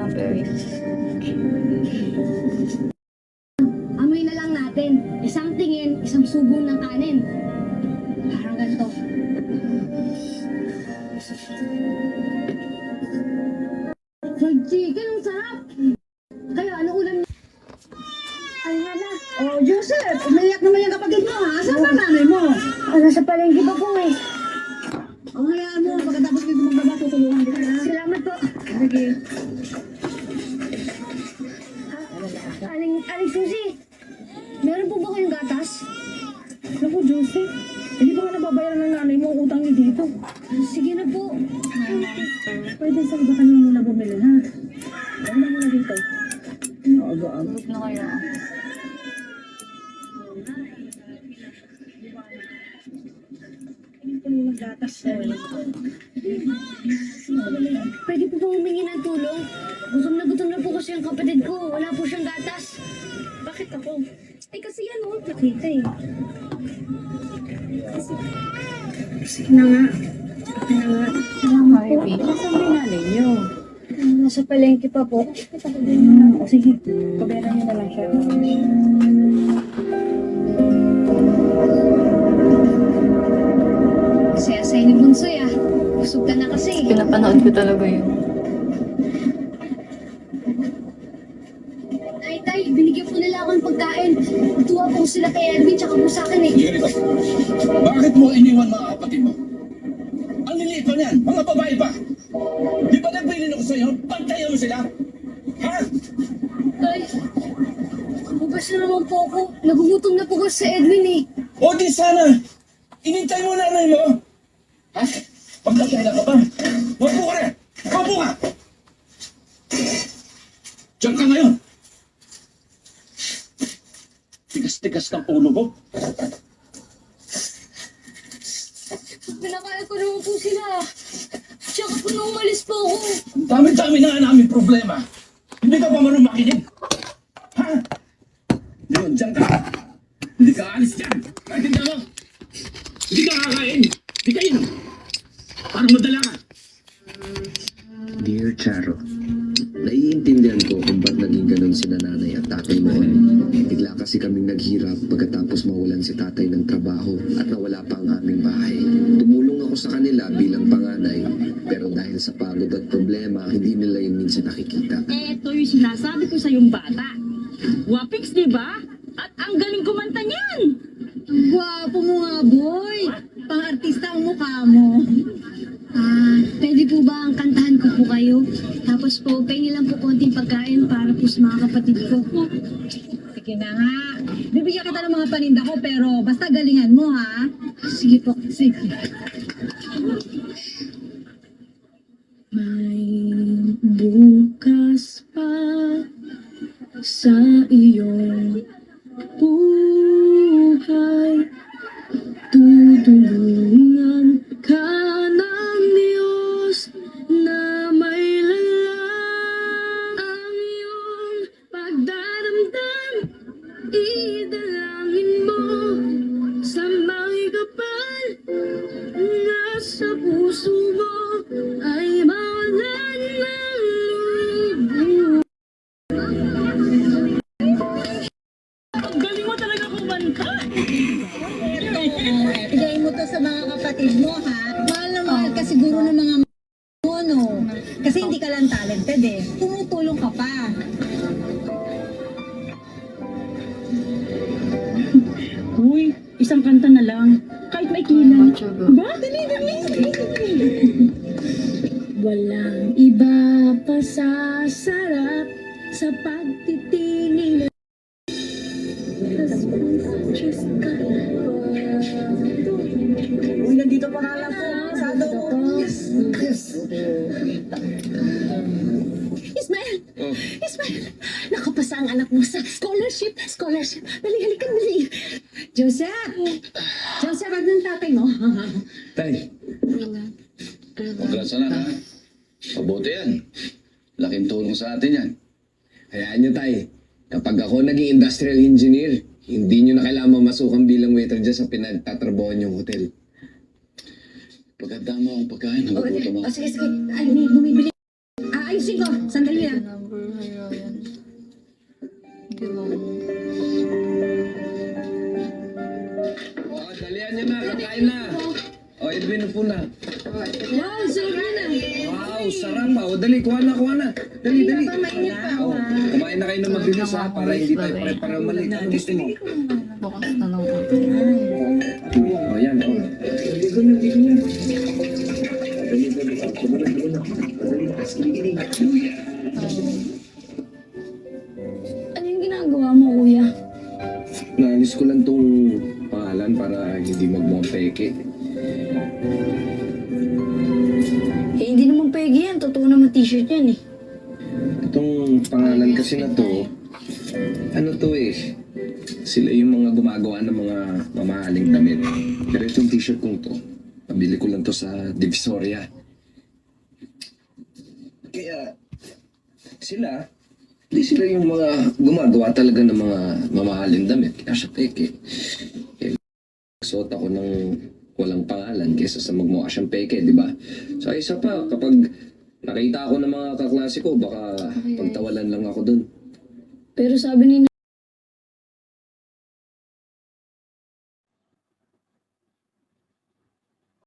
strawberry. Amoy na lang natin. Isang tingin, isang subo ng kanin. Parang ganito. Fried chicken, ang sarap! Kaya, ano ulam niyo? Ay, hala. Oh, Joseph, umiyak naman yung kapatid mo, ha? Saan ba nanay mo? Nasa palengke pa po eh. Ang hayaan mo, pagkatapos dito magbaba, tutulungan kita, ha? Salamat po. Sige. Aling Susi, meron po ba kayong gatas? Naku, Joseph, hindi ba ka nababayaran ng nanay mo ang utang niyo dito? Sige na po. Pwede sa iba ka na muna bumili, ha? Ano na muna dito? Aga-aga. Huwag na kaya. Ito muna gatas, Pwede po bang humingi ng tulong? Gutom na po kasi ang kapatid ko. Wala po siyang gatas. Bakit ako? Eh, kasi yan, oh, nakita eh. Sige na nga. Sige na nga. Salamat Hi, po. babe. Nasaan ba yung nanay niyo? Nasa palengke pa po. O sige, pabayaran niyo na lang siya. Saya-saya ni Bunsoy ah. Busog ka na kasi. Pinapanood ko talaga yun. Tay, binigyan po nila ako ng pagkain. Tuwa po sila kay Edwin tsaka po sa akin eh. Jerry, bakit mo iniwan mga kapatid mo? Ang liliit pa niyan, mga babae pa. Di ba nagbilin ako sa'yo? Pantayan mo sila? Ha? Tay, kababas na naman po ako. Nagugutom na po kasi sa Edwin eh. O di sana, inintay mo nanay mo. Ha? Pagkakailan ka pa? Wapo ka rin! Wapo ka! Diyan ka ngayon. Tigas-tigas ng ulo mo. Pinakaya ko naman po sila. Tsaka po nung umalis po ako. Ang dami-dami na nga namin problema. Hindi ka pa marunong makinig. Ha? Ngayon, diyan ka. Hindi ka alis dyan. Naintindihan mo? Hindi ka kakain. Hindi ka inom. Para madala ka. Dear Charo, naiintindihan ko kung ba't naging ganun si nanay at tatay noon. Bigla kasi kaming naghirap pagkatapos mawalan si tatay ng trabaho at nawala pa ang aming bahay. Tumulong ako sa kanila bilang panganay, pero dahil sa pagod at problema, hindi nila yung minsan nakikita. Eto yung sinasabi ko sa yung bata. Wapix, di ba? At ang galing kumanta niyan. Gwapo mo nga, boy. Pang-artista ang mukha mo. Pwede po ba ang kantahan ko po kayo? Tapos po, pengi lang po konting pagkain para po sa mga kapatid ko. Sige na nga. Bibigyan kita ng mga paninda ko, pero basta galingan mo, ha? Sige po. Sige. May bukas pa sa iyong buhay. Tutulungan ka ng Diyos na may lalang ang iyong pagdaramdam. Idalangin mo sa may kapal na sa puso mo ay mawalan ng lubos. Ang galing mo talaga kumanta. Ibigay mo to sa mga kapatid mo, ha? Mahal na mahal ka siguro ng mga mo, no? Kasi hindi ka lang talented, eh. Tumutulong ka pa. Uy, isang kanta na lang. Kahit may kilan. Matyaga. Ba? Dali, dali. Walang iba pa sa sarap sa pagtitingin. Uy, nandito pa nga lang po. Pasado ko. Ismael! Ismael! Nakapasa ang anak mo sa scholarship. Scholarship. Dali, halika, dali. Joseph! Joseph, wag ng tatay mo. Tay, congrats na ha. Mabuti yan. Laking tulong sa atin yan. Hayaan nyo tay, kapag ako naging industrial engineer, hindi nyo na kailangan mamasukan bilang waiter dyan sa pinagtatrabaho nyong hotel. Pagkanda mo ang pagkain, nagugutom ako. Sige, sige. Ay, may bumibili. Ayos Ayusin ko. Sandali lang. Number, Ryan. Di ba? Oh, dalian niyo na, kakain na. Oh, Edwin, upo na. Wow, sarap na. Wow, sarap ah. O, dali, kuha na. Dali. Mainit pa. Oh, kumain na kayo ng mabilis ha, para hindi tayo pare-pareho maliit. Ano gusto mo? Bukas na lang ako. Oh, yan. Oh. Ano yung ginagawa mo, kuya? Naalis ko lang tong pangalan para hindi magmukhang peke. Eh, hindi naman pwede yan. Totoo naman t-shirt yan eh. Itong pangalan kasi na to, ano to eh, sila yung mga gumagawa ng mga mamahaling damit. Pero itong t-shirt kong to, pabili ko lang to sa Divisoria. Kaya, hindi sila yung mga gumagawa talaga ng mga mamahaling damit. Kaya siya peke. Eh, suot ako ng walang pangalan kesa sa magmukha siyang peke, di ba? So, isa pa, kapag nakita ako ng mga kaklase ko, baka pagtawalan lang ako dun. Pero sabi ni